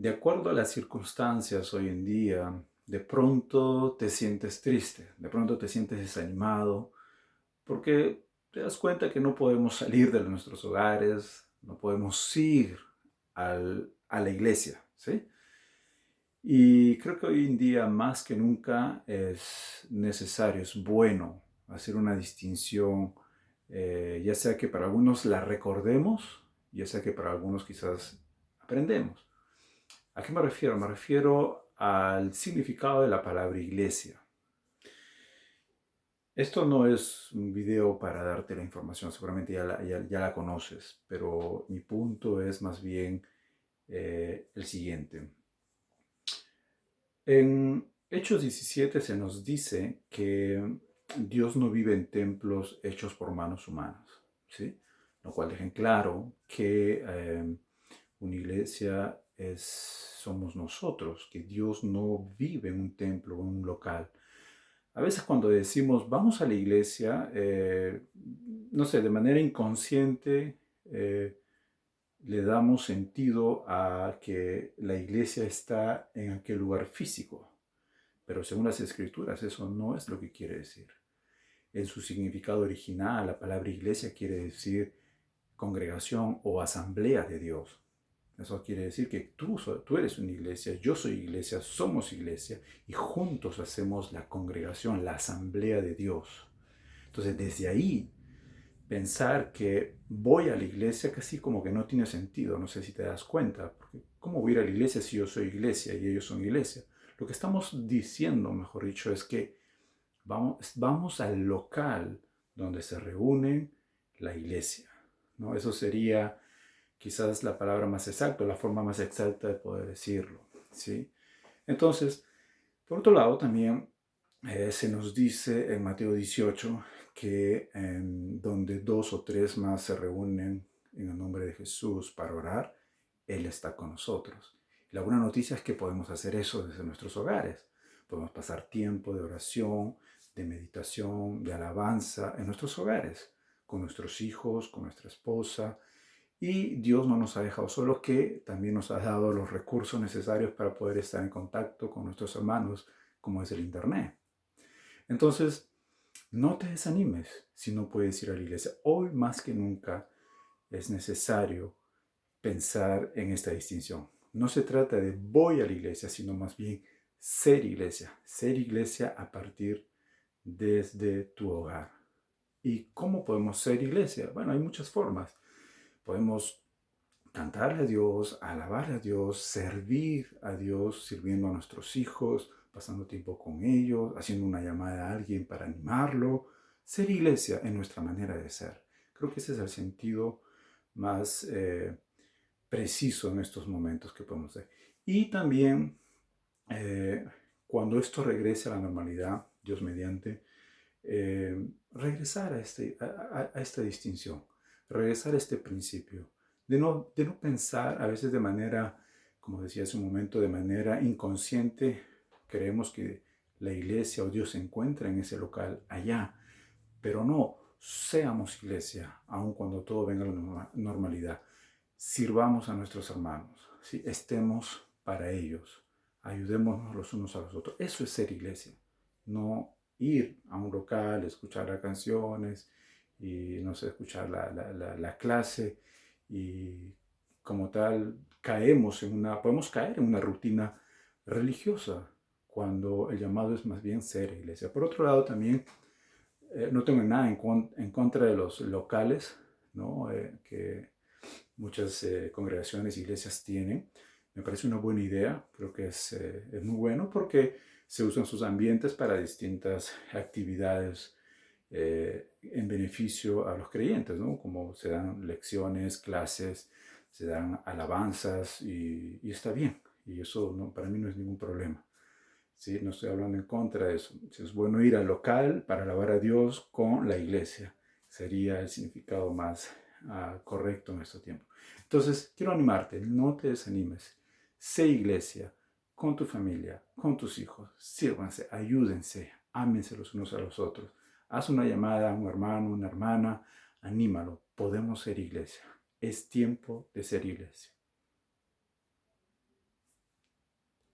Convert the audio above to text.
De acuerdo a las circunstancias hoy en día, de pronto te sientes triste, de pronto te sientes desanimado, porque te das cuenta que no podemos salir de nuestros hogares, no podemos ir a la iglesia, ¿sí? Y creo que hoy en día más que nunca es necesario, es bueno hacer una distinción, ya sea que para algunos la recordemos, ya sea que para algunos quizás aprendemos. ¿A qué me refiero? Me refiero al significado de la palabra iglesia. Esto no es un video para darte la información, seguramente ya la conoces, pero mi punto es más bien el siguiente. En Hechos 17 se nos dice que Dios no vive en templos hechos por manos humanas, ¿sí? Lo cual deja en claro que una iglesia somos nosotros, que Dios no vive en un templo o en un local. A veces cuando decimos vamos a la iglesia, no sé, de manera inconsciente le damos sentido a que la iglesia está en aquel lugar físico. Pero según las escrituras eso no es lo que quiere decir. En su significado original, la palabra iglesia quiere decir congregación o asamblea de Dios. Eso quiere decir que tú eres una iglesia, yo soy iglesia, somos iglesia y juntos hacemos la congregación, la asamblea de Dios. Entonces desde ahí pensar que voy a la iglesia casi como que no tiene sentido, no sé si te das cuenta, porque ¿cómo voy a ir a la iglesia si yo soy iglesia y ellos son iglesia? Lo que estamos diciendo, mejor dicho, es que vamos al local donde se reúnen la iglesia, ¿no? Eso sería quizás la palabra más exacta, la forma más exacta de poder decirlo, ¿sí? Entonces, por otro lado, también se nos dice en Mateo 18 que donde dos o tres más se reúnen en el nombre de Jesús para orar, Él está con nosotros. Y la buena noticia es que podemos hacer eso desde nuestros hogares. Podemos pasar tiempo de oración, de meditación, de alabanza en nuestros hogares, con nuestros hijos, con nuestra esposa. Y Dios no nos ha dejado solos, que también nos ha dado los recursos necesarios para poder estar en contacto con nuestros hermanos, como es el Internet. Entonces, no te desanimes si no puedes ir a la iglesia. Hoy más que nunca es necesario pensar en esta distinción. No se trata de voy a la iglesia, sino más bien ser iglesia. Ser iglesia a partir desde tu hogar. ¿Y cómo podemos ser iglesia? Bueno, hay muchas formas. Podemos cantarle a Dios, alabarle a Dios, servir a Dios, sirviendo a nuestros hijos, pasando tiempo con ellos, haciendo una llamada a alguien para animarlo. Ser iglesia en nuestra manera de ser. Creo que ese es el sentido más preciso en estos momentos que podemos hacer. Y también eh, cuando esto regrese a la normalidad, Dios mediante, regresar a esta distinción, regresar a este principio, de no pensar a veces de manera, como decía hace un momento, de manera inconsciente, creemos que la iglesia o Dios se encuentra en ese local allá, pero no, seamos iglesia, aun cuando todo venga a la normalidad. Sirvamos a nuestros hermanos, ¿sí? Estemos para ellos, ayudémonos los unos a los otros. Eso es ser iglesia, no ir a un local, escuchar las canciones y no sé, escuchar la clase y como tal podemos caer en una rutina religiosa cuando el llamado es más bien ser iglesia. Por otro lado también no tengo nada en contra de los locales, ¿no? Que muchas congregaciones, iglesias tienen. Me parece una buena idea, creo que es muy bueno porque se usan sus ambientes para distintas actividades en beneficio a los creyentes, ¿no? Como se dan lecciones, clases, se dan alabanzas y está bien. Y eso no, para mí no es ningún problema. ¿Sí? No estoy hablando en contra de eso. Es bueno ir al local para alabar a Dios con la iglesia. Sería el significado más correcto en este tiempo. Entonces, quiero animarte, no te desanimes. Sé iglesia con tu familia, con tus hijos. Sírvanse, ayúdense, ámense los unos a los otros. Haz una llamada a un hermano, una hermana, anímalo. Podemos ser iglesia. Es tiempo de ser iglesia.